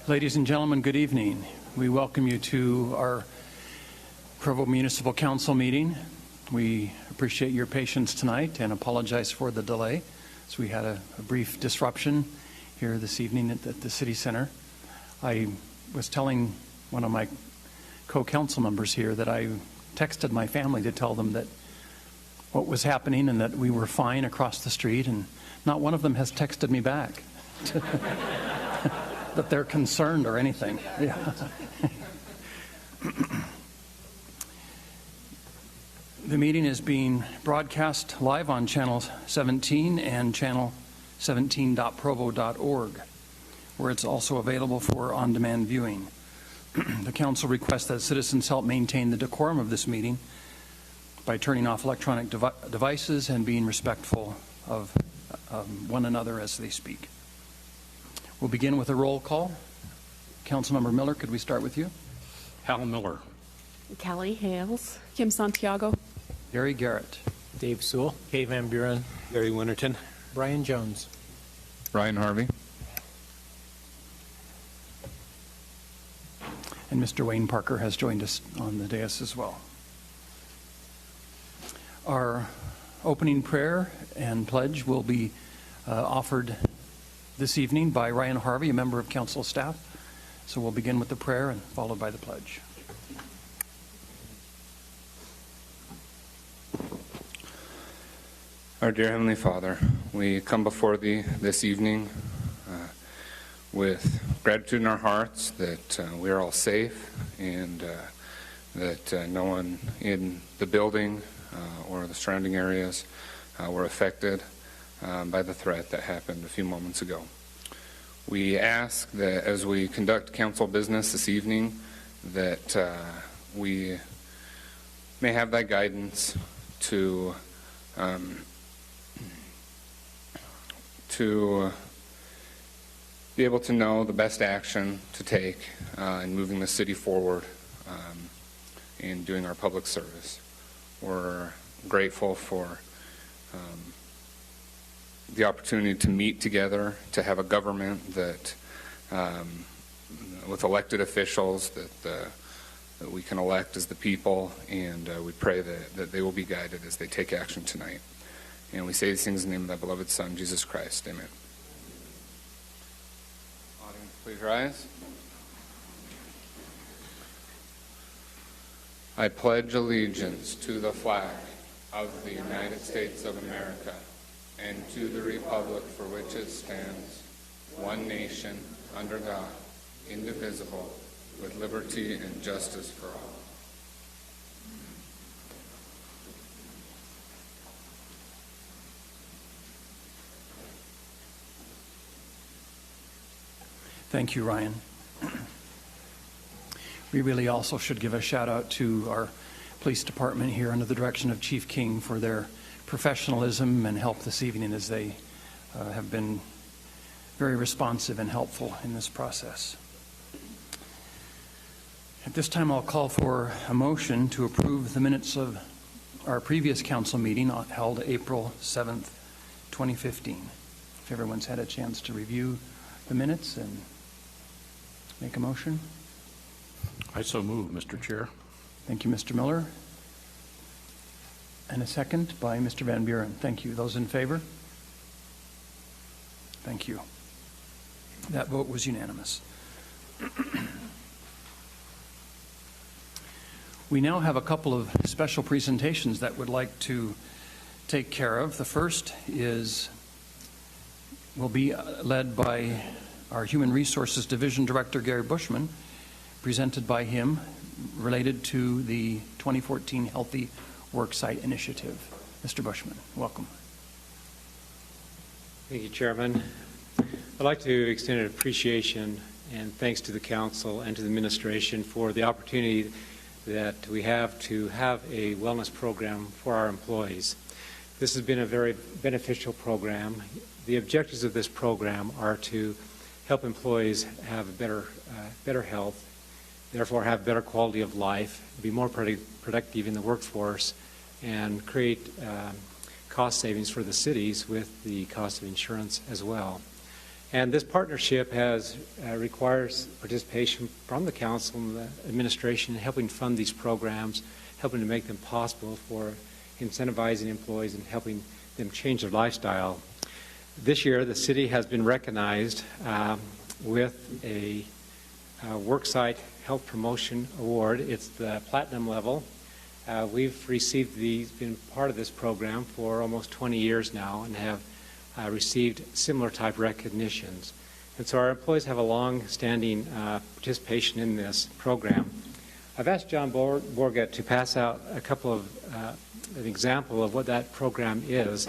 Ladies and gentlemen, good evening. We welcome you to our Provo Municipal Council meeting. We appreciate your patience tonight and apologize for the delay. So we had a brief disruption here this evening at the City Center. I was telling one of my co-council members here that I texted my family to tell them that what was happening and that we were fine across the street, and not one of them has texted me back that they're concerned or anything. Yeah. The meeting is being broadcast live on Channel 17 and Channel 17.provo.org, where it's also available for on-demand viewing. The Council requests that citizens help maintain the decorum of this meeting by turning off electronic devices and being respectful of one another as they speak. We'll begin with a roll call. Councilmember Miller, could we start with you? Hal Miller. Kelly Hales. Kim Santiago. Gary Garrett. Dave Sewell. Kay Van Buren. Gary Winterton. Brian Jones. Ryan Harvey. And Mr. Wayne Parker has joined us on the dais as well. Our opening prayer and pledge will be offered this evening by Ryan Harvey, a member of council staff. So we'll begin with the prayer and followed by the pledge. Our dear Heavenly Father, we come before Thee this evening with gratitude in our hearts that we are all safe and that no one in the building or the surrounding areas were affected by the threat that happened a few moments ago. We ask that as we conduct council business this evening that we may have Thy guidance to be able to know the best action to take in moving the city forward in doing our public service. We're grateful for the opportunity to meet together, to have a government that, with elected officials that we can elect as the people, and we pray that they will be guided as they take action tonight. And we say these things in the name of Thy beloved Son, Jesus Christ. Amen. Audience, please rise. I pledge allegiance to the flag of the United States of America and to the republic for which it stands, one nation, under God, indivisible, with liberty and justice for all. Thank you, Ryan. We really also should give a shout out to our police department here under the direction of Chief King for their professionalism and help this evening, as they have been very responsive and helpful in this process. At this time, I'll call for a motion to approve the minutes of our previous council meeting held April 7th, 2015. If everyone's had a chance to review the minutes and make a motion. I so move, Mr. Chair. Thank you, Mr. Miller. And a second by Mr. Van Buren. Thank you. Those in favor? Thank you. That vote was unanimous. We now have a couple of special presentations that we'd like to take care of. The first will be led by our Human Resources Division Director, Gary Bushman, presented by him, related to the 2014 Healthy Worksite Initiative. Mr. Bushman, welcome. Thank you, Chairman. I'd like to extend an appreciation and thanks to the Council and to the Administration for the opportunity that we have to have a wellness program for our employees. This has been a very beneficial program. The objectives of this program are to help employees have better health, therefore have better quality of life, be more productive in the workforce, and create cost savings for the cities with the cost of insurance as well. And this partnership requires participation from the council and the administration in helping fund these programs, helping to make them possible for incentivizing employees and helping them change their lifestyle. This year, the city has been recognized with a Worksite Health Promotion Award. It's the platinum level. We've been part of this program for almost 20 years now and have received similar type recognitions. And so our employees have a long-standing participation in this program. I've asked John Borga to pass out a couple of an example of what that program is.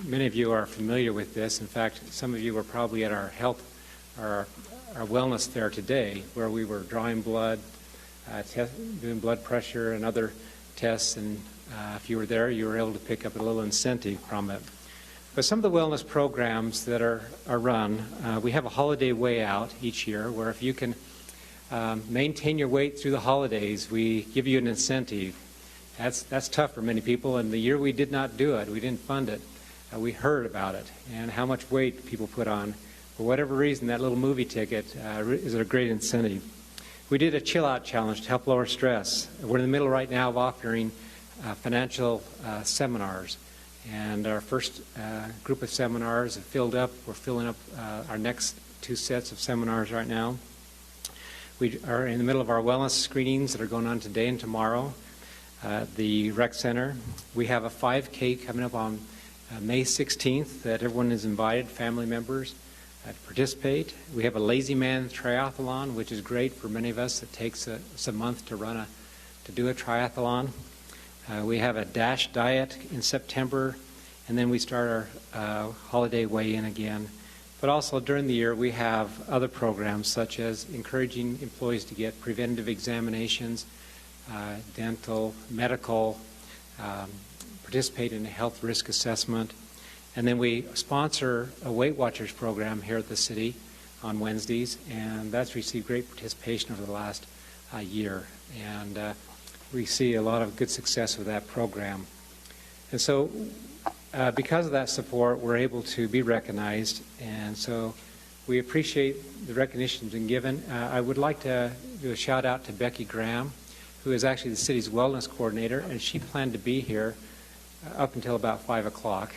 Many of you are familiar with this. In fact, some of you were probably at our wellness fair today, where we were drawing blood, doing blood pressure and other tests, and if you were there, you were able to pick up a little incentive from it. But some of the wellness programs that are run, we have a holiday way out each year, where if you can maintain your weight through the holidays, we give you an incentive. That's tough for many people, and the year we did not do it, we didn't fund it, we heard about it and how much weight people put on. For whatever reason, that little movie ticket is a great incentive. We did a chill-out challenge to help lower stress. We're in the middle right now of offering financial seminars, and our first group of seminars have filled up. We're filling up our next 2 sets of seminars right now. We are in the middle of our wellness screenings that are going on today and tomorrow at the rec center. We have a 5K coming up on May 16th that everyone is invited, family members, to participate. We have a Lazy Man triathlon, which is great for many of us. It takes us a month to do a triathlon. We have a DASH diet in September, and then we start our holiday weigh-in again. But also during the year, we have other programs such as encouraging employees to get preventative examinations, dental, medical, participate in a health risk assessment. And then we sponsor a Weight Watchers program here at the city on Wednesdays, and that's received great participation over the last year. And we see a lot of good success with that program. And so because of that support, we're able to be recognized, and so we appreciate the recognition that's been given. I would like to do a shout out to Becky Graham, who is actually the city's wellness coordinator, and she planned to be here up until about 5 o'clock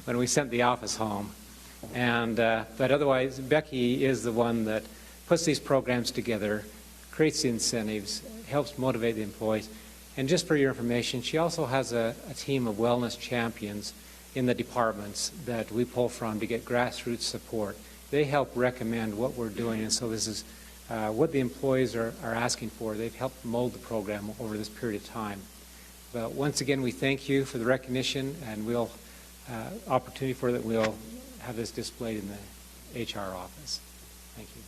when we sent the office home. And but otherwise, Becky is the one that puts these programs together, creates the incentives, helps motivate the employees. And just for your information, she also has a team of wellness champions in the departments that we pull from to get grassroots support. They help recommend what we're doing, and so this is what the employees are asking for. They've helped mold the program over this period of time. But once again, we thank you for the recognition, and we'll opportunity for that. We'll have this displayed in the HR office. Thank you.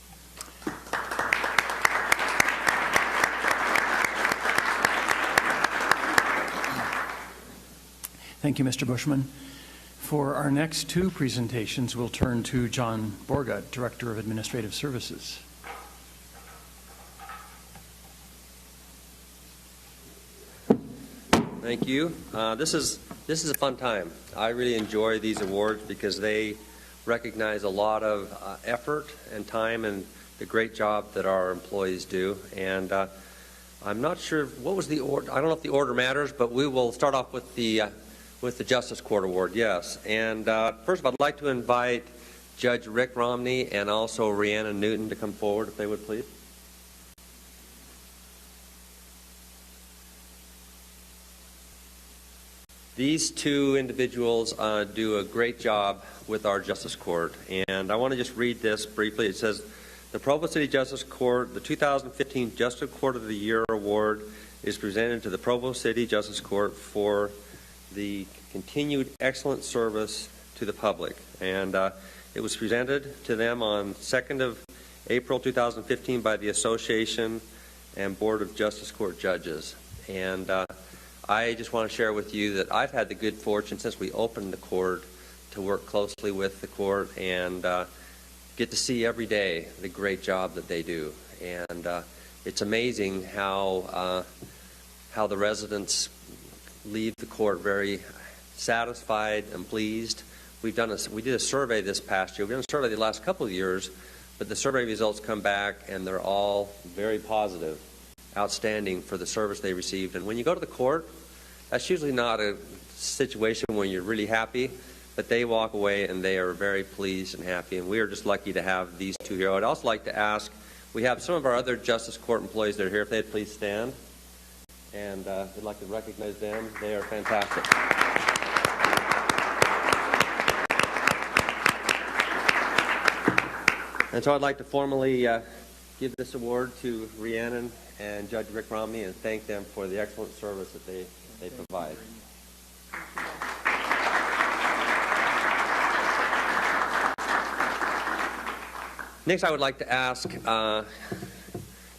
Thank you, Mr. Bushman. For our next 2 presentations, we'll turn to John Borga, Director of Administrative Services. Thank you. This is a fun time. I really enjoy these awards because they recognize a lot of effort and time and the great job that our employees do. And I'm not sure what was the order. I don't know if the order matters, but we will start off with the Justice Court Award. Yes. And first of all, I'd like to invite Judge Rick Romney and also Rhiannon Newton to come forward, if they would please. These 2 individuals do a great job with our Justice Court, and I want to just read this briefly. It says, the Provo City Justice Court, the 2015 Justice Court of the Year Award is presented to the Provo City Justice Court for the continued excellent service to the public, and it was presented to them on 2nd of April 2015 by the Association and Board of Justice Court Judges. And I just want to share with you that I've had the good fortune since we opened the court to work closely with the court and get to see every day the great job that they do. And it's amazing how the residents leave the court very satisfied and pleased we did a survey this past year. We've done a survey the last couple of years, but the survey results come back and they're all very positive, outstanding for the service they received. And when you go to the court, that's usually not a situation when you're really happy, but they walk away and they are very pleased and happy. And we are just lucky to have these two here. I'd also like to ask, we have some of our other Justice Court employees that are here. If they'd please stand. And I'd like to recognize them. They are fantastic. And so I'd like to formally give this award to Rhiannon and Judge Rick Romney and thank them for the excellent service that they provide. Next, I would like to ask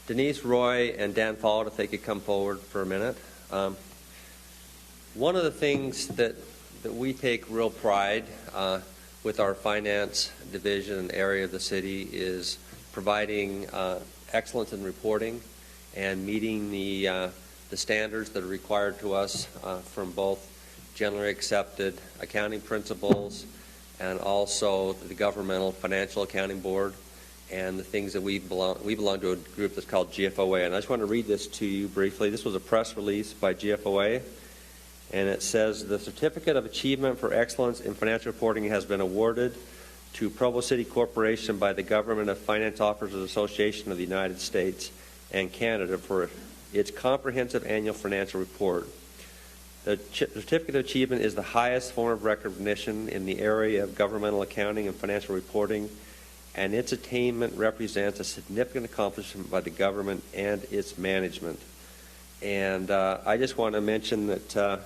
Denise Roy and Dan Follett if they could come forward for a minute. One of the things that we take real pride with our finance division area of the city is providing excellence in reporting and meeting the standards that are required to us from both generally accepted accounting principles and also the Governmental Financial Accounting Board and the things that we belong to a group that's called GFOA. And I just want to read this to you briefly. This was a press release by GFOA. And it says, the Certificate of Achievement for Excellence in Financial Reporting has been awarded to Provo City Corporation by the Government of Finance Officers Association of the United States and Canada for its comprehensive annual financial report. The Certificate of Achievement is the highest form of recognition in the area of governmental accounting and financial reporting, and its attainment represents a significant accomplishment by the government and its management. And I just want to mention that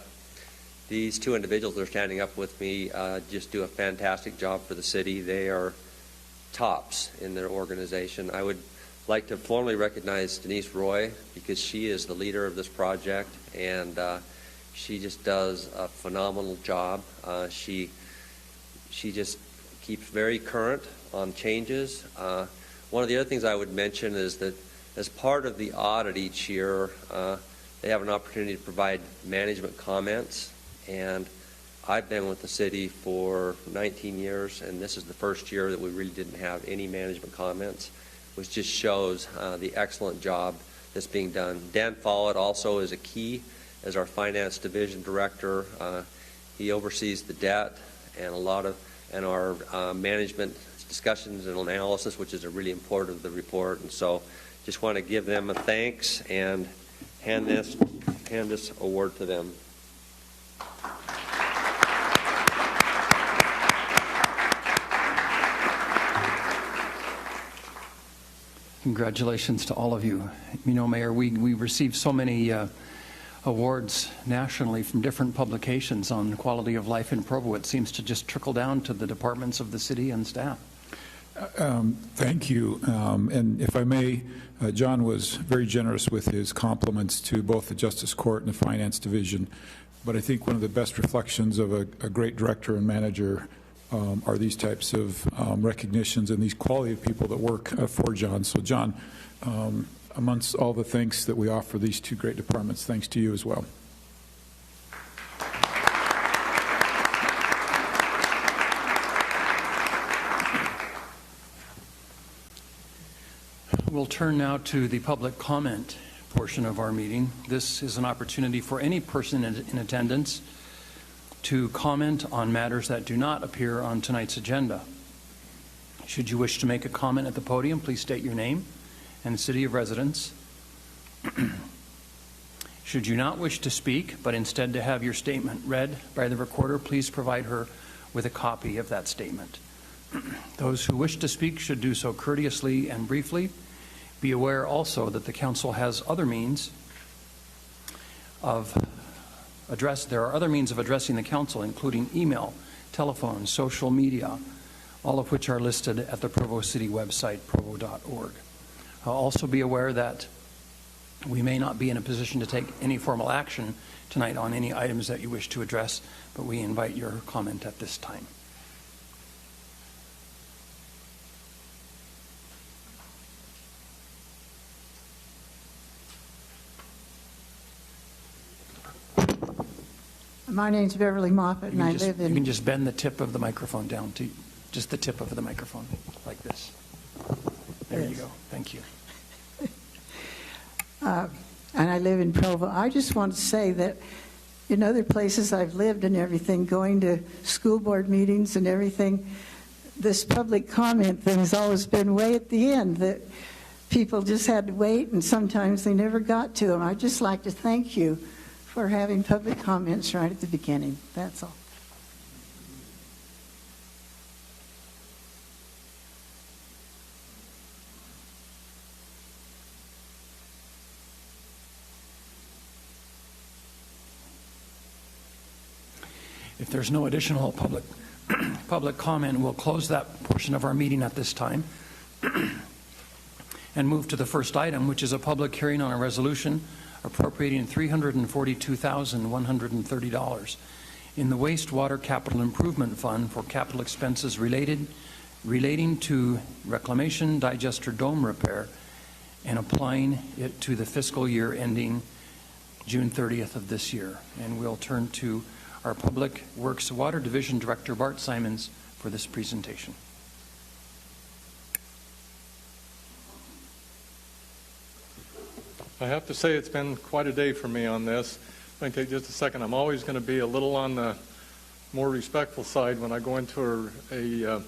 these two individuals that are standing up with me just do a fantastic job for the city. They are tops in their organization. I would like to formally recognize Denise Roy because she is the leader of this project, and she just does a phenomenal job. She just keeps very current on changes. One of the other things I would mention is that as part of the audit each year, they have an opportunity to provide management comments. And I've been with the city for 19 years, and this is the first year that we really didn't have any management comments, which just shows the excellent job that's being done. Dan Follett also is a key as our finance division director. He oversees the debt and our management discussions and analysis, which is a really important of the report. And so just want to give them a thanks and hand this award to them. Congratulations to all of you. You know, Mayor, we received so many awards nationally from different publications on quality of life in Provo. It seems to just trickle down to the departments of the city and staff. Thank you. And if I may, John was very generous with his compliments to both the Justice Court and the Finance Division. But I think one of the best reflections of a great director and manager are these types of recognitions and these quality of people that work for John. So, John, amongst all the thanks that we offer these two great departments, thanks to you as well. We'll turn now to the public comment portion of our meeting. This is an opportunity for any person in attendance to comment on matters that do not appear on tonight's agenda. Should you wish to make a comment at the podium, please state your name and city of residence. Should you not wish to speak, but instead to have your statement read by the recorder, please provide her with a copy of that statement. Those who wish to speak should do so courteously and briefly. Be aware also that the council has other means of there are other means of addressing the council, including email, telephone, social media, all of which are listed at the Provo City website, provo.org. Also be aware that we may not be in a position to take any formal action tonight on any items that you wish to address, but we invite your comment at this time. My name's Beverly Moffett, and I live You can in... just bend the tip of the microphone down to just the tip of the microphone, like this. There you Yes. go. Thank you. And I live in Provo. I just want to say that in other places I've lived and everything, going to school board meetings and everything, this public comment thing's always been way at the end, that people just had to wait, and sometimes they never got to them. I'd just like to thank you for having public comments right at the beginning. That's all. If there's no additional public comment, we'll close that portion of our meeting at this time and move to the first item, which is a public hearing on a resolution appropriating $342,130 in the Wastewater Capital Improvement Fund for capital expenses relating to reclamation digester dome repair and applying it to the fiscal year ending June 30th of this year. And we'll turn to our Public Works Water Division Director, Bart Simons, for this presentation. I have to say it's been quite a day for me on this. It's going to take just a second. I'm always going to be a little on the more respectful side when I go into a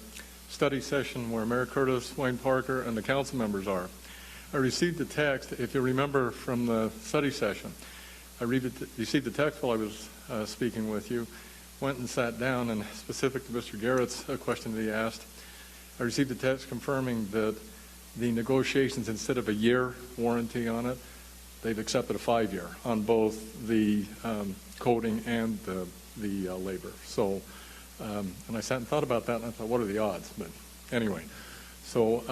study session where Mayor Curtis, Wayne Parker, and the council members are. I received a text, if you remember from the study session, I received a text while I was speaking with you, went and sat down, and specific to Mr. Garrett's question that he asked, I received a text confirming that the negotiations, instead of a year warranty on it, they've accepted a 5-year on both the coating and the labor. So, and I sat and thought about that, and I thought, what are the odds? But anyway, so,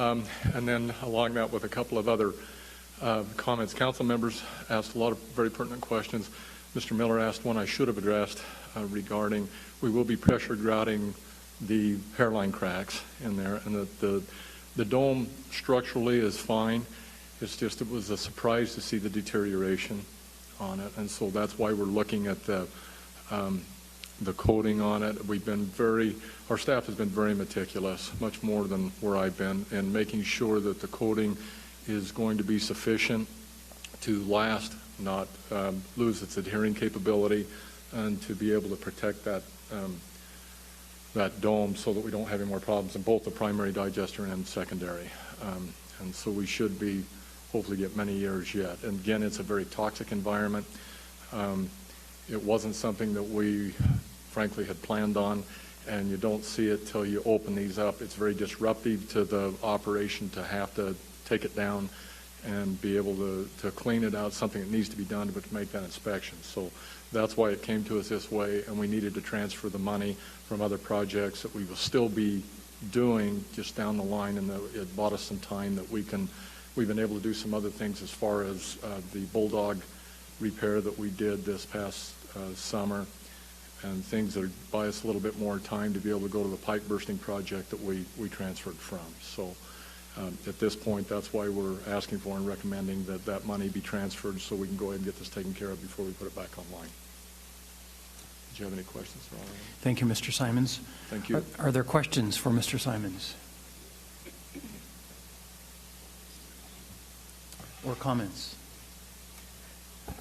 and then along that with a couple of other comments. Council members asked a lot of very pertinent questions. Mr. Miller asked one I should have addressed regarding, we will be pressure grouting the hairline cracks in there, and the dome structurally is fine. It's just, it was a surprise to see the deterioration on it, and so that's why we're looking at the coating on it. Our staff has been very meticulous, much more than where I've been, in making sure that the coating is going to be sufficient to last, not lose its adhering capability, and to be able to protect that dome so that we don't have any more problems in both the primary digester and secondary. And so we should be, hopefully get many years yet. And again, it's a very toxic environment. It wasn't something that we frankly had planned on, and you don't see it till you open these up. It's very disruptive to the operation to have to take it down and be able to clean it out, something that needs to be done to make that inspection. So that's why it came to us this way, and we needed to transfer the money from other projects that we will still be doing just down the line, and it bought us some time that we've been able to do some other things as far as the Bulldog repair that we did this past summer, and things that buy us a little bit more time to be able to go to the pipe bursting project that we transferred from. So at this point, that's why we're asking for and recommending that money be transferred so we can go ahead and get this taken care of before we put it back online. Did you have any questions? Thank you, Mr. Simons. Thank you. Are there questions for Mr. Simons? Or comments?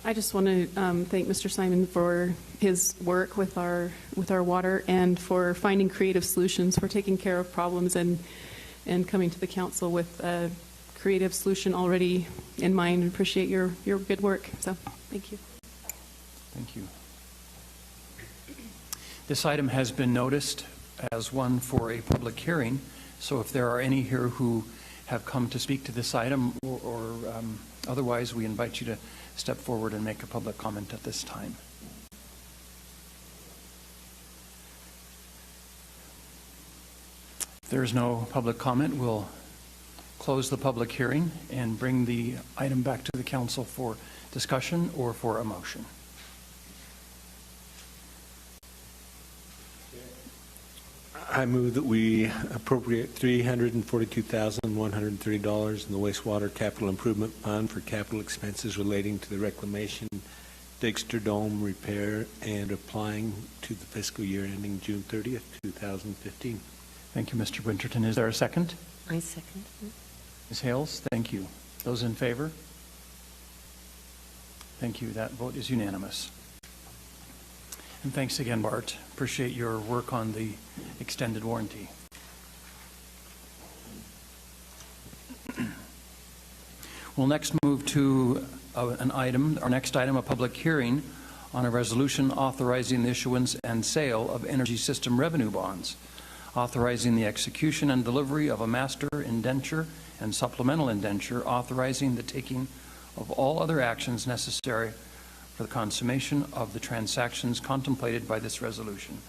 I just want to thank Mr. Simon for his work with our water and for finding creative solutions, for taking care of problems and coming to the council with a creative solution already in mind. I appreciate your good work. So thank you. Thank you. This item has been noticed as one for a public hearing, so if there are any here who have come to speak to this item or otherwise, we invite you to step forward and make a public comment at this time. If there is no public comment, we'll close the public hearing and bring the item back to the council for discussion or for a motion. I move that we appropriate $342,130 in the Wastewater Capital Improvement Fund for capital expenses relating to the reclamation Dexter Dome repair and applying to the fiscal year ending June 30th, 2015. Thank you, Mr. Winterton. Is there a second? I second. Ms. Hales, thank you. Those in favor? Thank you. That vote is unanimous. And thanks again, Bart. Appreciate your work on the extended warranty. We'll next move to our next item, a public hearing on a resolution authorizing the issuance and sale of energy system revenue bonds, authorizing the execution and delivery of a master indenture and supplemental indenture, authorizing the taking of all other actions necessary for the consummation of the transactions contemplated by this resolution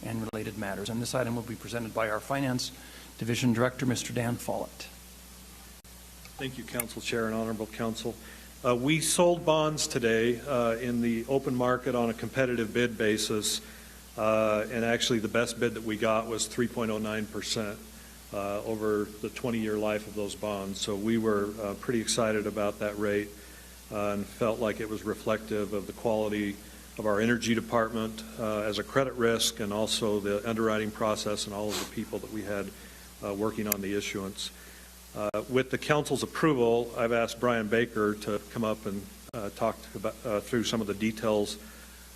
and related matters. And this item will be presented by our Finance Division Director, Mr. Dan Follett. Thank you, Council Chair and Honorable Council. We sold bonds today in the open market on a competitive bid basis, and actually the best bid that we got was 3.09% over the 20-year life of those bonds. So we were pretty excited about that rate and felt like it was reflective of the quality of our energy department as a credit risk, and also the underwriting process and all of the people that we had working on the issuance. With the council's approval, I've asked Brian Baker to come up and talk through some of the details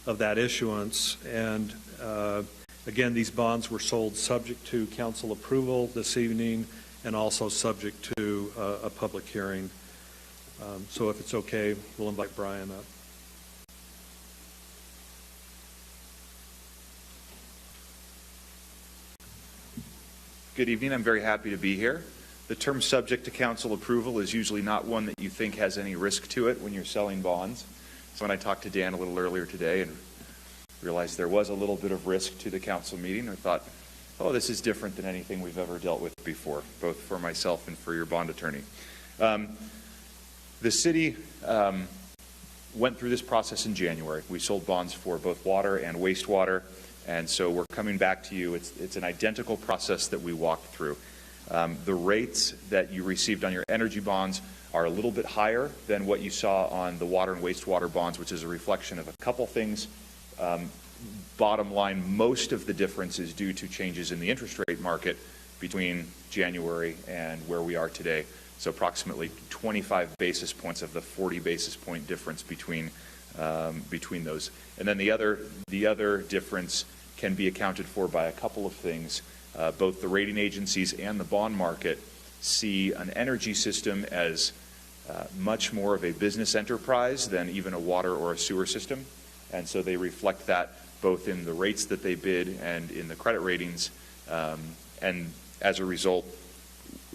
of that issuance. And again, these bonds were sold subject to council approval this evening and also subject to a public hearing. So if it's okay, we'll invite Brian up. Good evening. I'm very happy to be here. The term subject to council approval is usually not one that you think has any risk to it when you're selling bonds. So when I talked to Dan a little earlier today and realized there was a little bit of risk to the council meeting, I thought, oh, this is different than anything we've ever dealt with before, both for myself and for your bond attorney. The city went through this process in January. We sold bonds for both water and wastewater, and so we're coming back to you. It's an identical process that we walked through. The rates that you received on your energy bonds are a little bit higher than what you saw on the water and wastewater bonds, which is a reflection of a couple things. Bottom line, most of the difference is due to changes in the interest rate market between January and where we are today. So approximately 25 basis points of the 40 basis point difference between those. And then the other difference can be accounted for by a couple of things. Both the rating agencies and the bond market see an energy system as much more of a business enterprise than even a water or a sewer system. And so they reflect that both in the rates that they bid and in the credit ratings. And as a result,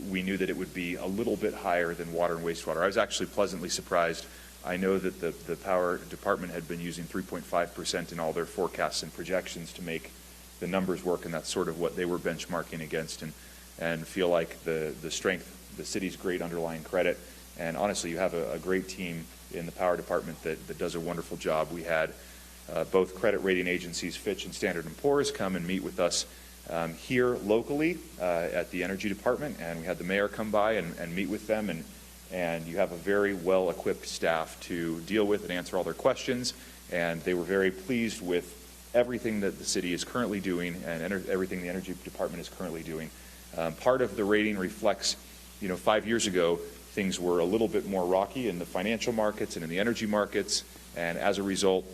we knew that it would be a little bit higher than water and wastewater. I was actually pleasantly surprised. I know that the power department had been using 3.5% in all their forecasts and projections to make the numbers work, and that's sort of what they were benchmarking against, and feel like the strength, the city's great underlying credit, and honestly, you have a great team in the power department that does a wonderful job. We had both credit rating agencies, Fitch and Standard & Poor's, come and meet with us here locally at the energy department, and we had the mayor come by and meet with them, and you have a very well-equipped staff to deal with and answer all their questions, and they were very pleased with everything that the city is currently doing and everything the energy department is currently doing. Part of the rating reflects, 5 years ago, things were a little bit more rocky in the financial markets and in the energy markets, and as a result,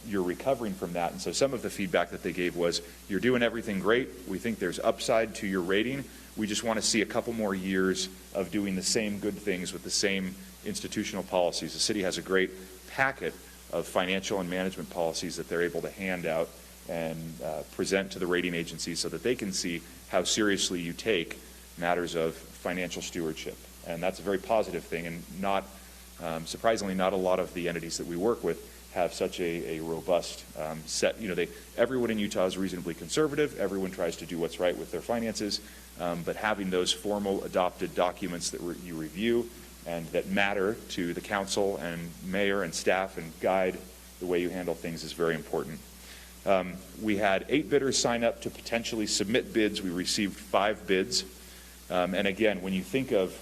you're recovering from that. And so some of the feedback that they gave was, you're doing everything great. We think there's upside to your rating. We just want to see a couple more years of doing the same good things with the same institutional policies. The city has a great packet of financial and management policies that they're able to hand out and present to the rating agencies so that they can see how seriously you take matters of financial stewardship. And that's a very positive thing, and not surprisingly, not a lot of the entities that we work with have such a robust set. Everyone in Utah is reasonably conservative. Everyone tries to do what's right with their finances, but having those formal adopted documents that you review and that matter to the council and mayor and staff and guide the way you handle things is very important. We had 8 bidders sign up to potentially submit bids. We received 5 bids. And again, when you think of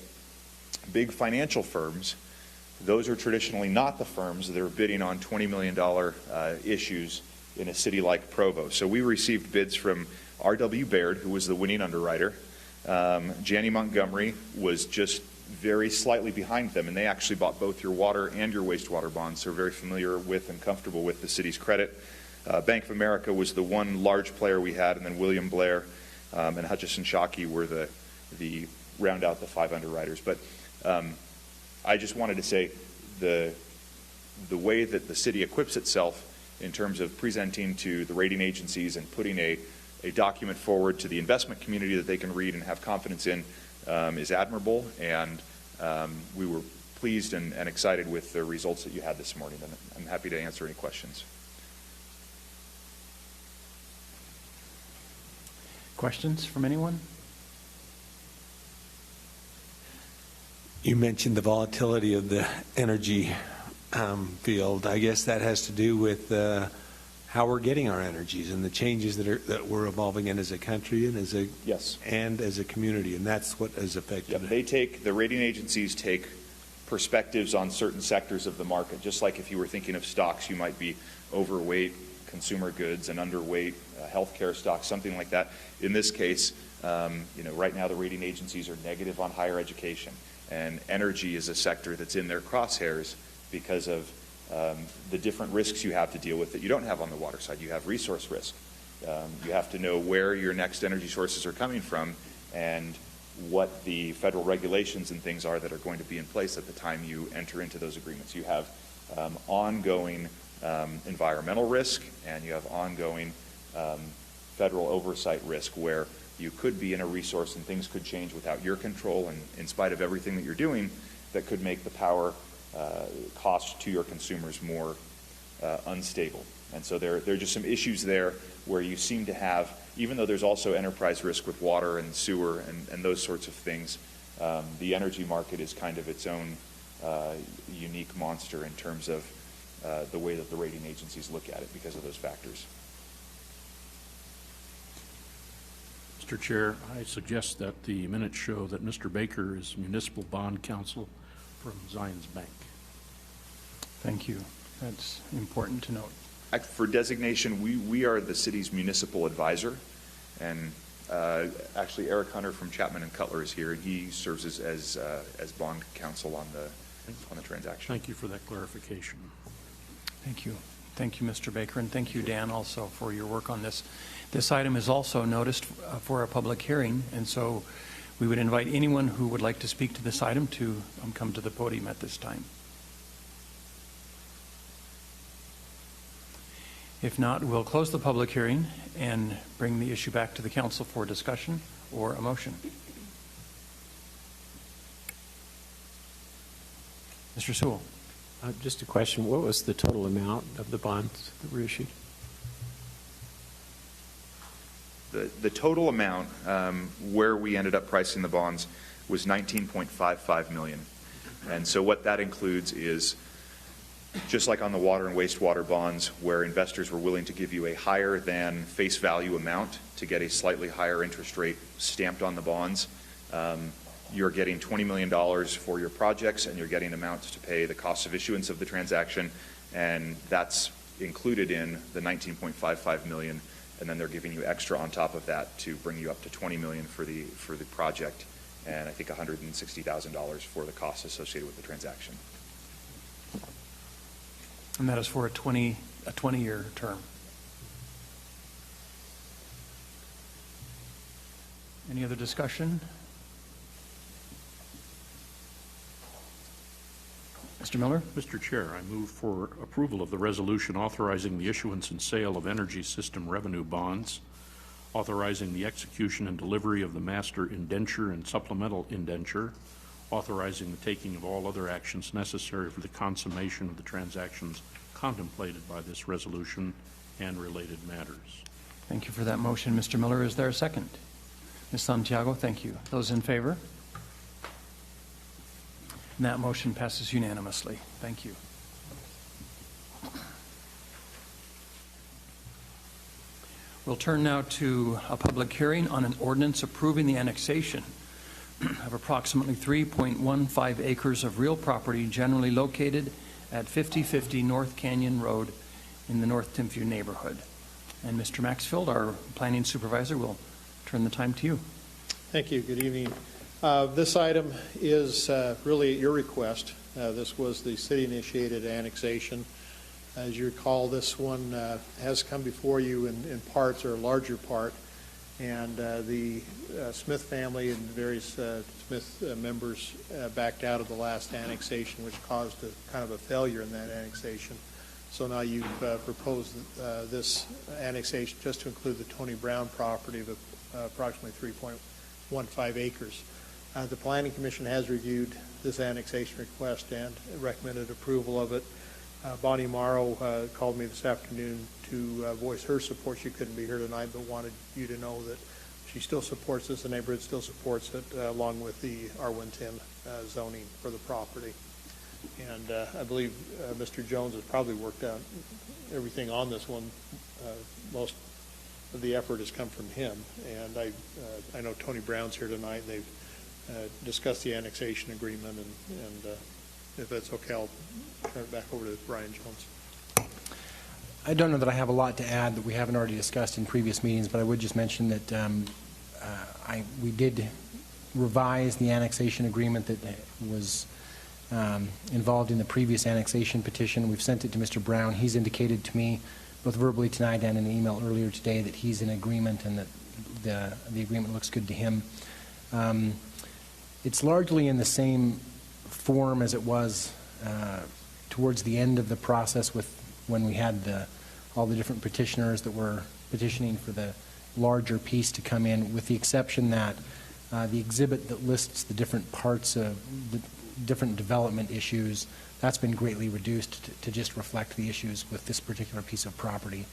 big financial firms, those are traditionally not the firms that are bidding on $20 million issues in a city like Provo. So we received bids from R.W. Baird, who was the winning underwriter. Janney Montgomery was just very slightly behind them, and they actually bought both your water and your wastewater bonds, so very familiar with and comfortable with the city's credit. Bank of America was the one large player we had, and then William Blair and Hutchison Shockey were the round out the 5 underwriters. But I just wanted to say the way that the city equips itself in terms of presenting to the rating agencies and putting a document forward to the investment community that they can read and have confidence in is admirable, and we were pleased and excited with the results that you had this morning, and I'm happy to answer any questions. Questions from anyone? You mentioned the volatility of the energy field. I guess that has to do with how we're getting our energies and the changes that we're evolving in as a country and as a community, and that's what has affected it. The rating agencies take perspectives on certain sectors of the market, just like if you were thinking of stocks, you might be overweight consumer goods and underweight healthcare stocks, something like that. In this case, right now the rating agencies are negative on higher education, and energy is a sector that's in their crosshairs because of the different risks you have to deal with that you don't have on the water side. You have resource risk. You have to know where your next energy sources are coming from and what the federal regulations and things are that are going to be in place at the time you enter into those agreements. You have ongoing environmental risk, and you have ongoing federal oversight risk where you could be in a resource and things could change without your control, and in spite of everything that you're doing, that could make the power cost to your consumers more unstable. And so there are just some issues there where you seem to have, even though there's also enterprise risk with water and sewer and those sorts of things, the energy market is kind of its own unique monster in terms of the way that the rating agencies look at it because of those factors. Mr. Chair, I suggest that the minutes show that Mr. Baker is Municipal Bond Counsel from Zions Bank. Thank you. That's important to note. For designation, we are the city's municipal advisor, and actually Eric Hunter from Chapman and Cutler is here, and he serves as bond counsel on the transaction. Thank you for that clarification. Thank you. Thank you, Mr. Baker, and thank you, Dan, also for your work on this. This item is also noticed for a public hearing, and so we would invite anyone who would like to speak to this item to come to the podium at this time. If not, we'll close the public hearing and bring the issue back to the council for discussion or a motion. Mr. Sewell. Just a question. What was the total amount of the bonds that were issued? The total amount where we ended up pricing the bonds was $19.55 million. And so what that includes is, just like on the water and wastewater bonds, where investors were willing to give you a higher than face value amount to get a slightly higher interest rate stamped on the bonds, you're getting $20 million for your projects, and you're getting amounts to pay the cost of issuance of the transaction, and that's included in the $19.55 million, and then they're giving you extra on top of that to bring you up to $20 million for the project, and I think $160,000 for the costs associated with the transaction. And that is for a 20-year term. Any other discussion? Mr. Miller? Mr. Chair, I move for approval of the resolution authorizing the issuance and sale of energy system revenue bonds, authorizing the execution and delivery of the master indenture and supplemental indenture, authorizing the taking of all other actions necessary for the consummation of the transactions contemplated by this resolution and related matters. Thank you for that motion, Mr. Miller. Is there a second? Ms. Santiago, thank you. Those in favor? And that motion passes unanimously. Thank you. We'll turn now to a public hearing on an ordinance approving the annexation of approximately 3.15 acres of real property generally located at 5050 North Canyon Road in the North Timpview neighborhood. And Mr. Maxfield, our planning supervisor, will turn the time to you. Thank you. Good evening. This item is really at your request. This was the city-initiated annexation. As you recall, this one has come before you in parts, or a larger part, and the Smith family and various Smith members backed out of the last annexation, which caused kind of a failure in that annexation. So now you've proposed this annexation just to include the Tony Brown property of approximately 3.15 acres. The Planning Commission has reviewed this annexation request and recommended approval of it. Bonnie Morrow called me this afternoon to voice her support. She couldn't be here tonight, but wanted you to know that she still supports this. The neighborhood still supports it, along with the R110 zoning for the property. And I believe Mr. Jones has probably worked out everything on this one. Most of the effort has come from him. And I know Tony Brown's here tonight, and they've discussed the annexation agreement. And if that's okay, I'll turn it back over to Brian Jones. I don't know that I have a lot to add that we haven't already discussed in previous meetings, but I would just mention that we did revise the annexation agreement that was involved in the previous annexation petition. We've sent it to Mr. Brown. He's indicated to me, both verbally tonight and in an email earlier today, that he's in agreement and that the agreement looks good to him. It's largely in the same form as it was towards the end of the process when we had all the different petitioners that were petitioning for the larger piece to come in, with the exception that the exhibit that lists the different parts of the different development issues, that's been greatly reduced to just reflect the issues with this particular piece of property,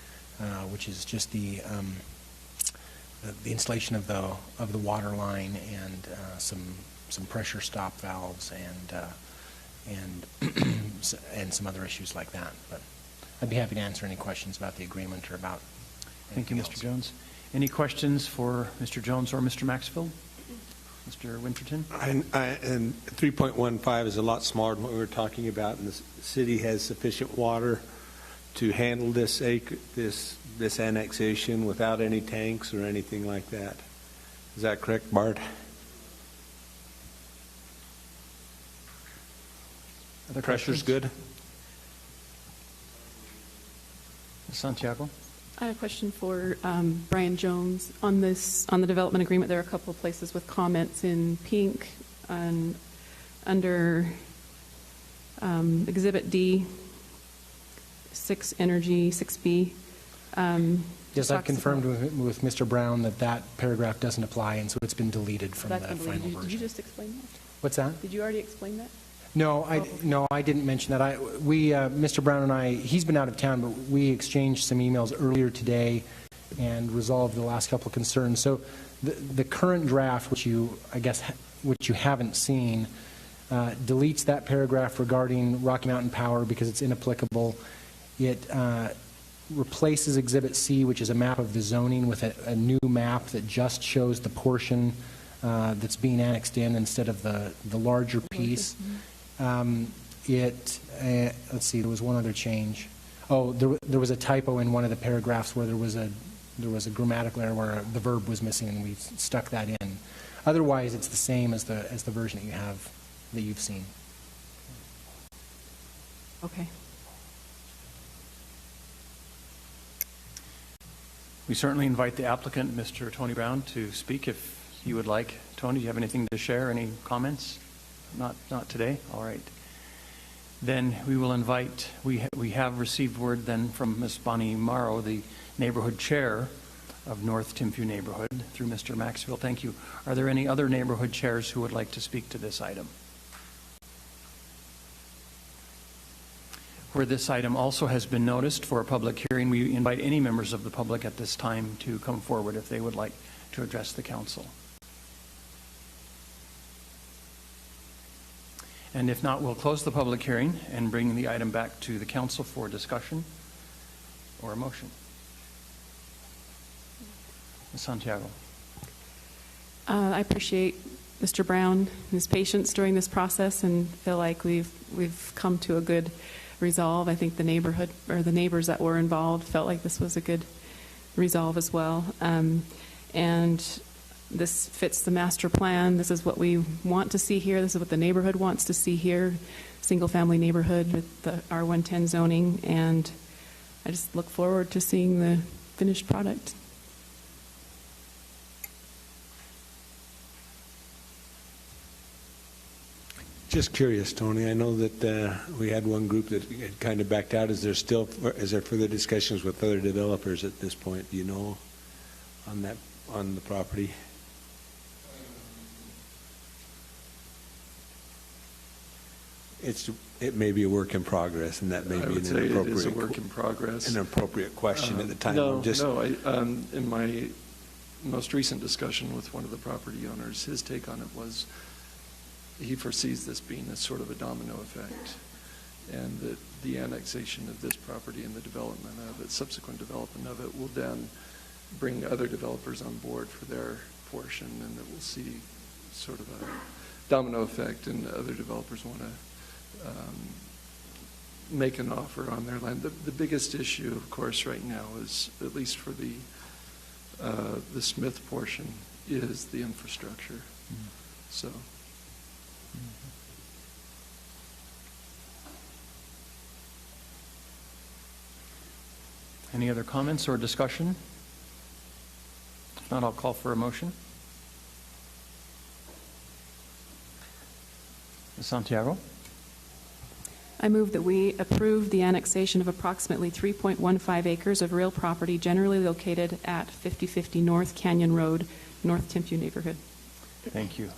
which is just the installation of the water line and some pressure stop valves and some other issues like that. But I'd be happy to answer any questions about the agreement or about. Thank you, Mr. Jones. Any questions for Mr. Jones or Mr. Maxfield? Mr. Winterton? And 3.15 is a lot smaller than what we were talking about, and the city has sufficient water to handle this annexation without any tanks or anything like that. Is that correct, Bart? Other Pressure's good? Santiago? I have a question for Brian Jones. On the development agreement, there are a couple of places with comments in pink and under Exhibit D, 6 Energy, 6B. Yes, I've confirmed with Mr. Brown that paragraph doesn't apply, and so it's been deleted from the final version. Did you just explain that? What's that? Did you already explain that? No, I didn't mention that. Mr. Brown and I, he's been out of town, but we exchanged some emails earlier today and resolved the last couple of concerns. So the current draft, which you haven't seen, deletes that paragraph regarding Rocky Mountain Power because it's inapplicable. It replaces Exhibit C, which is a map of the zoning, with a new map that just shows the portion that's being annexed in instead of the larger piece. Let's see, there was one other change. Oh, there was a typo in one of the paragraphs where there was a grammatical error where the verb was missing, and we stuck that in. Otherwise, it's the same as the version that you've seen. Okay. We certainly invite the applicant, Mr. Tony Brown, to speak if you would like. Tony, do you have anything to share? Any comments? Not today? All right. Then we will invite, we have received word then from Ms. Bonnie Morrow, the neighborhood chair of North Timpview neighborhood, through Mr. Maxfield. Thank you. Are there any other neighborhood chairs who would like to speak to this item? Where this item also has been noticed for a public hearing, we invite any members of the public at this time to come forward if they would like to address the council. And if not, we'll close the public hearing and bring the item back to the council for discussion or a motion. Ms. Santiago. I appreciate Mr. Brown and his patience during this process, and feel like we've come to a good resolve. I think the neighborhood or the neighbors that were involved felt like this was a good resolve as well. And this fits the master plan. This is what we want to see here. This is what the neighborhood wants to see here. Single-family neighborhood with the R110 zoning, and I just look forward to seeing the finished product. Just curious, Tony, I know that we had one group that had kind of backed out. Is there further discussions with other developers at this point, do you know, on the property? It may be a work in progress, and that may be it is a work in progress. An appropriate question at the time. In my most recent discussion with one of the property owners, his take on it was he foresees this being a sort of a domino effect, and that the annexation of this property and the development of it, subsequent development of it, will then bring other developers on board for their portion, and that we'll see sort of a domino effect, and other developers want to make an offer on their land. The biggest issue, of course, right now is, at least for the Smith portion, is the infrastructure. Mm-hmm. So. Any other comments or discussion? If not, I'll call for a motion. Ms. Santiago? I move that we approve the annexation of approximately 3.15 acres of real property generally located at 5050 North Canyon Road, North Timpview neighborhood. Thank you.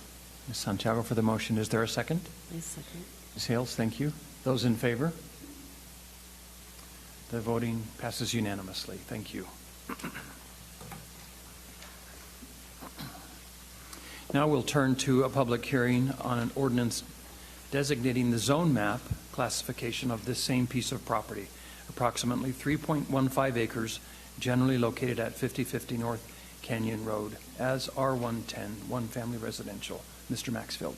Ms. Santiago for the motion. Is there a second? I second. Ms. Hales, thank you. Those in favor? The voting passes unanimously. Thank you. Now we'll turn to a public hearing on an ordinance designating the zone map classification of this same piece of property, approximately 3.15 acres, generally located at 5050 North Canyon Road, as R110, one-family residential. Mr. Maxfield.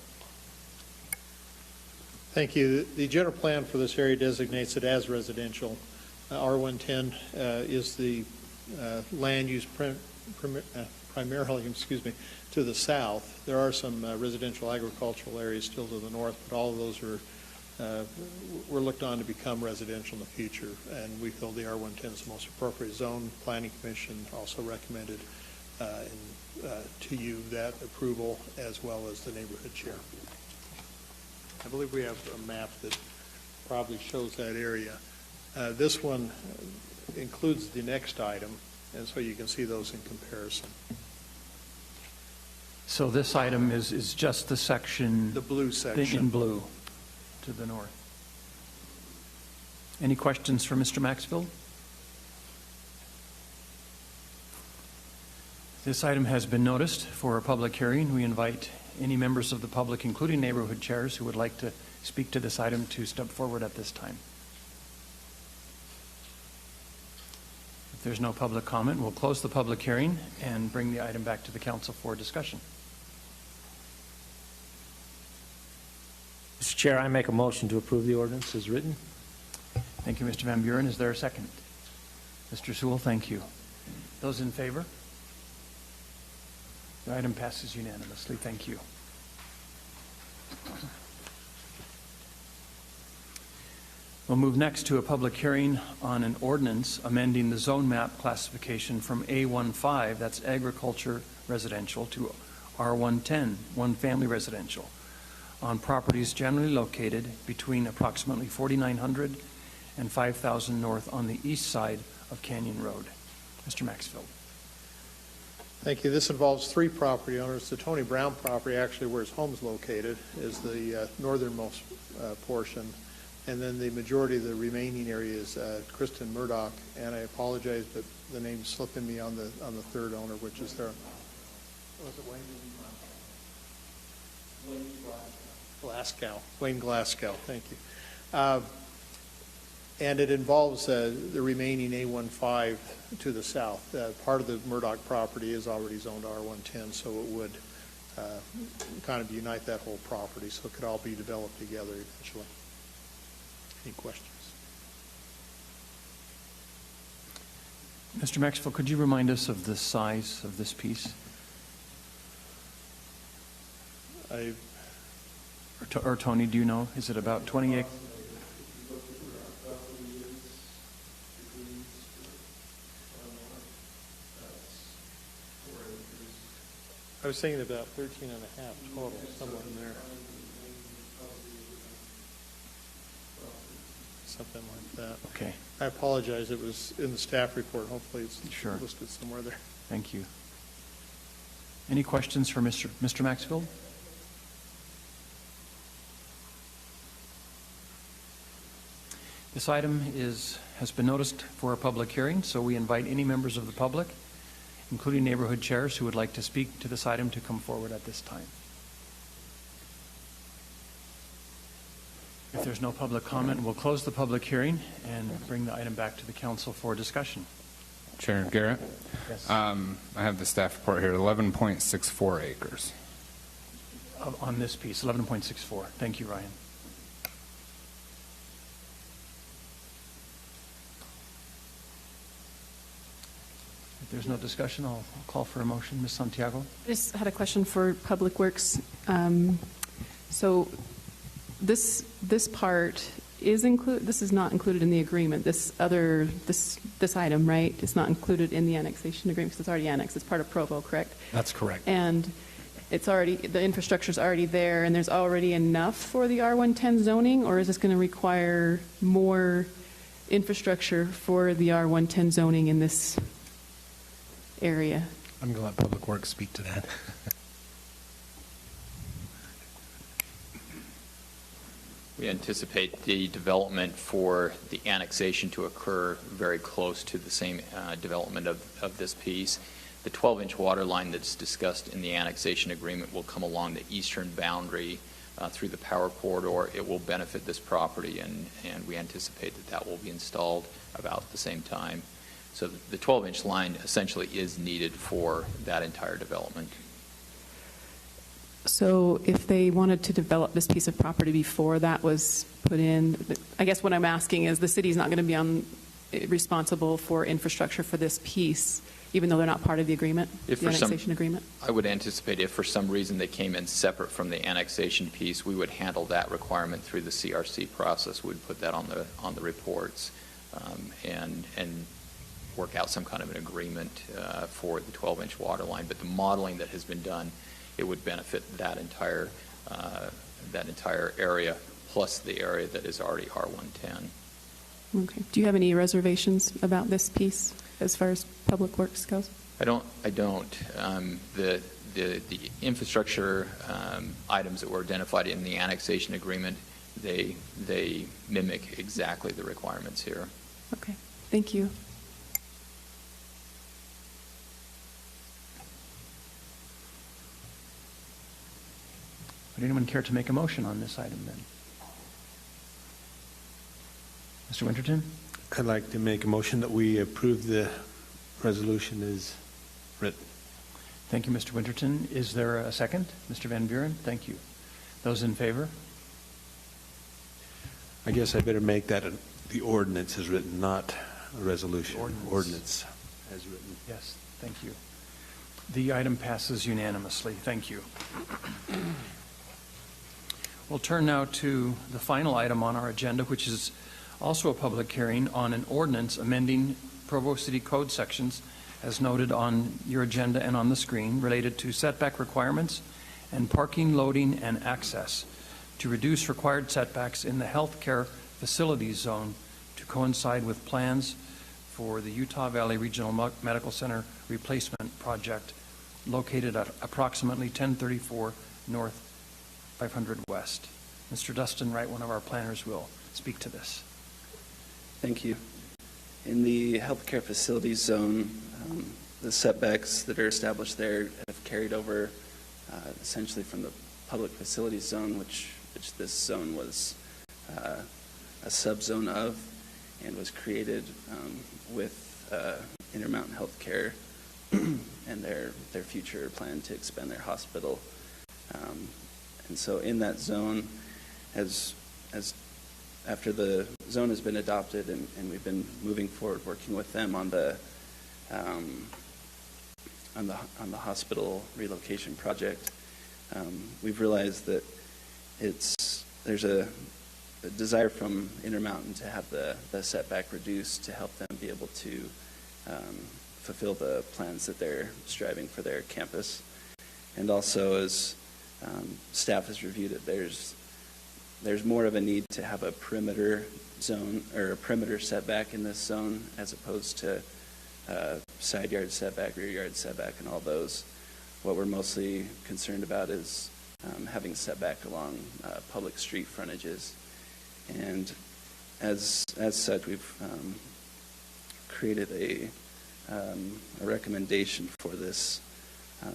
Thank you. The general plan for this area designates it as residential. R110 is the land use primarily, to the south. There are some residential agricultural areas still to the north, but all of those are were looked on to become residential in the future, and we feel the R110 is the most appropriate zone. Planning Commission also recommended to you that approval, as well as the neighborhood chair. I believe we have a map that probably shows that area. This one includes the next item, and so you can see those in comparison. So this item is just the section... The blue section. In blue to the north. Any questions for Mr. Maxfield? This item has been noticed for a public hearing. We invite any members of the public, including neighborhood chairs, who would like to speak to this item to step forward at this time. If there's no public comment, we'll close the public hearing and bring the item back to the council for discussion. Mr. Chair, I make a motion to approve the ordinance as written. Thank you, Mr. Van Buren. Is there a second? Mr. Sewell, thank you. Those in favor? The item passes unanimously. Thank you. We'll move next to a public hearing on an ordinance amending the zone map classification from A15, that's agriculture residential, to R110, one family residential, on properties generally located between approximately 4,900 and 5,000 north on the east side of Canyon Road. Mr. Maxfield. Thank you. This involves three property owners. The Tony Brown property, actually where his home is located, is the northernmost portion. And then the majority of the remaining area is Kristen Murdoch. And I apologize, but the name's slipping me on the third owner, which is their... Was it Wayne? Wayne Glasgow, thank you. And it involves the remaining A15 to the south. Part of the Murdoch property is already zoned R110, so it would kind of unite that whole property so it could all be developed together eventually. Any questions? Mr. Maxwell, could you remind us of the size of this piece? Or Tony, do you know? Is it about 20 acres? I was thinking about 13 and a half total, somewhere in there. Something like that. Okay. I apologize. It was in the staff report. Hopefully it's Sure. listed somewhere there. Thank you. Any questions for Mr. Maxfield? This item has been noticed for a public hearing, so we invite any members of the public, including neighborhood chairs, who would like to speak to this item to come forward at this time. If there's no public comment, we'll close the public hearing and bring the item back to the council for discussion. Chair Garrett? Yes. I have the staff report here, 11.64 acres. On this piece, 11.64. Thank you, Ryan. If there's no discussion, I'll call for a motion. Ms. Santiago? I just had a question for Public Works. So this part is this is not included in the agreement. This item, right? It's not included in the annexation agreement because it's already annexed. It's part of Provo, correct? That's correct. And the infrastructure's already there, and there's already enough for the R110 zoning, or is this going to require more infrastructure for the R110 zoning in this area? I'm going to let Public Works speak to that. We anticipate the development for the annexation to occur very close to the same development of this piece. The 12-inch water line that's discussed in the annexation agreement will come along the eastern boundary through the power corridor. It will benefit this property, and we anticipate that will be installed about the same time. So the 12-inch line essentially is needed for that entire development. So if they wanted to develop this piece of property before that was put in, I guess what I'm asking is the city's not going to be responsible for infrastructure for this piece, even though they're not part of the agreement, the annexation agreement? I would anticipate if for some reason they came in separate from the annexation piece, we would handle that requirement through the CRC process. We'd put that on the reports and work out some kind of an agreement for the 12-inch water line. But the modeling that has been done, it would benefit that entire area plus the area that is already R110. Okay. Do you have any reservations about this piece as far as Public Works goes? I don't. The infrastructure items that were identified in the annexation agreement, they mimic exactly the requirements here. Okay. Thank you. Would anyone care to make a motion on this item then? Mr. Winterton? I'd like to make a motion that we approve the resolution as written. Thank you, Mr. Winterton. Is there a second? Mr. Van Buren? Thank you. Those in favor? I guess I better make that the ordinance as written, not a resolution. Ordinance as written. Yes, thank you. The item passes unanimously. Thank you. We'll turn now to the final item on our agenda, which is also a public hearing on an ordinance amending Provo City Code sections as noted on your agenda and on the screen related to setback requirements and parking, loading, and access to reduce required setbacks in the healthcare facilities zone to coincide with plans for the Utah Valley Regional Medical Center replacement project located at approximately 1034 North 500 West. Mr. Dustin Wright, one of our planners, will speak to this. Thank you. In the healthcare facilities zone, the setbacks that are established there have carried over essentially from the public facilities zone, which this zone was a subzone of and was created with Intermountain Healthcare and their future plan to expand their hospital And so in that zone, as after the zone has been adopted and we've been moving forward working with them on the hospital relocation project, we've realized that there's a desire from Intermountain to have the setback reduced to help them be able to fulfill the plans that they're striving for their campus. And also, as staff has reviewed it, there's more of a need to have a perimeter zone or a perimeter setback in this zone as opposed to side yard setback, rear yard setback, and all those. What we're mostly concerned about is having setback along public street frontages. And as such, we've created a recommendation for this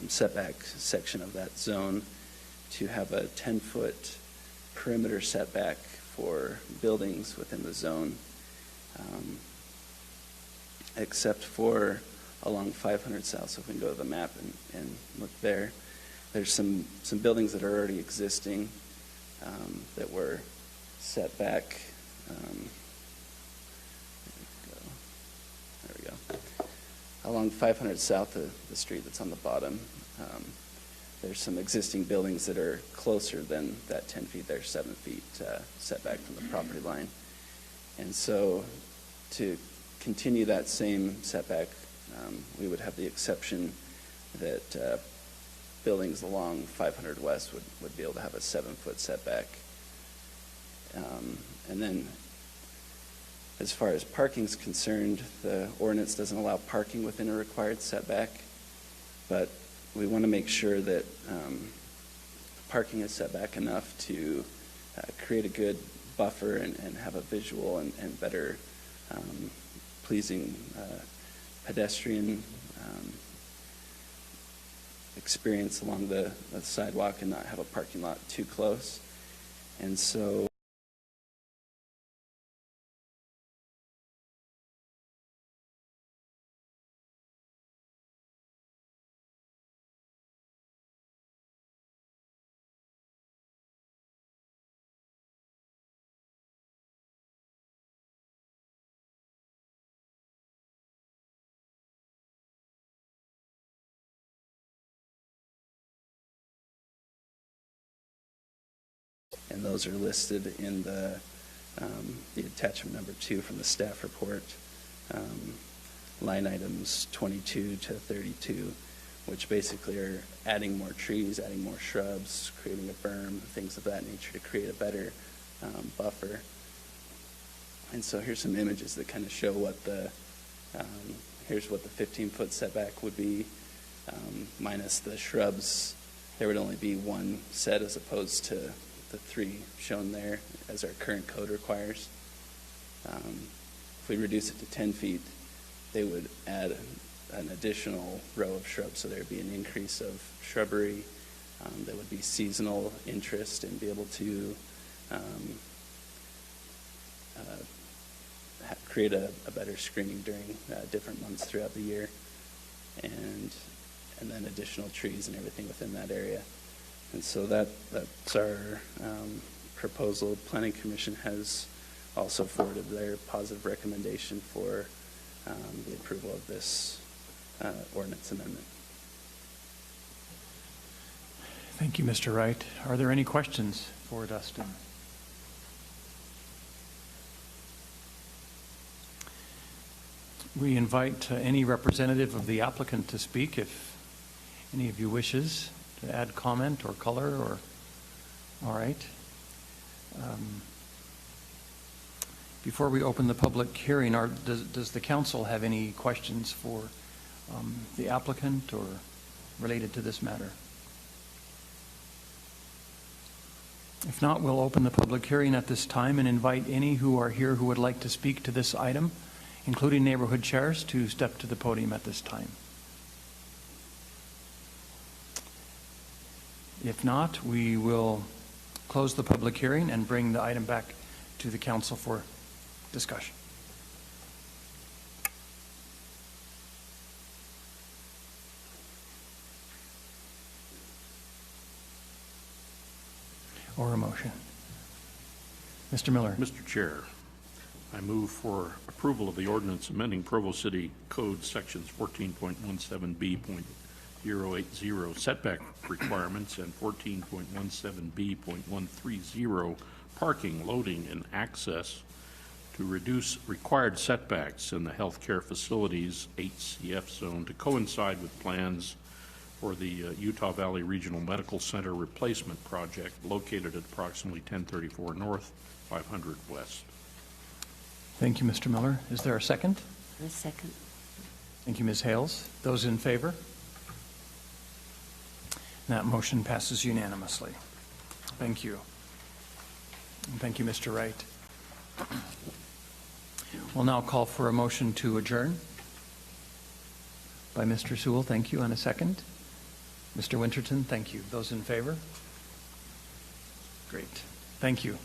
setback section of that zone to have a 10-foot perimeter setback for buildings within the zone, except for along 500 South. So if we can go to the map and look there, there's some buildings that are already existing that were set back. There we go. Along 500 South, the street that's on the bottom, there's some existing buildings that are closer than that 10 feet. They're 7 feet setback from the property line. And so to continue that same setback, we would have the exception that buildings along 500 West would be able to have a 7-foot setback. And then as far as parking is concerned, the ordinance doesn't allow parking within a required setback, but we want to make sure that parking is set back enough to create a good buffer and have a visual and better pleasing pedestrian experience along the sidewalk and not have a parking lot too close. And so and those are listed in the attachment number 2 from the staff report, line items 22 to 32, which basically are adding more trees, adding more shrubs, creating a berm, things of that nature to create a better buffer. And so here's some images that kind of show what here's what the 15-foot setback would be, minus the shrubs. There would only be one set as opposed to the 3 shown there as our current code requires. If we reduce it to 10 feet, they would add an additional row of shrubs, so there would be an increase of shrubbery. There would be seasonal interest and be able to create a better screening during different months throughout the year, and then additional trees and everything within that area. And so that's our proposal. Planning Commission has also forwarded their positive recommendation for the approval of this ordinance amendment. Thank you, Mr. Wright. Are there any questions for Dustin? We invite any representative of the applicant to speak if any of you wishes to add comment or color or, all right. Before we open the public hearing, does the council have any questions for the applicant or related to this matter? If not, we'll open the public hearing at this time and invite any who are here who would like to speak to this item, including neighborhood chairs, to step to the podium at this time. If not, we will close the public hearing and bring the item back to the council for discussion. or a motion? Mr. Miller. Mr. Chair, I move for approval of the ordinance amending Provo City Code Sections 14.17B.080 setback requirements and 14.17B.130 parking, loading, and access to reduce required setbacks in the healthcare facilities HCF zone to coincide with plans for the Utah Valley Regional Medical Center replacement project located at approximately 1034 North, 500 West. Thank you, Mr. Miller. Is there a second? A second. Thank you, Ms. Hales. Those in favor? That motion passes unanimously. Thank you. And thank you, Mr. Wright. We'll now call for a motion to adjourn by Mr. Sewell. Thank you. And a second? Mr. Winterton, thank you. Those in favor? Great. Thank you.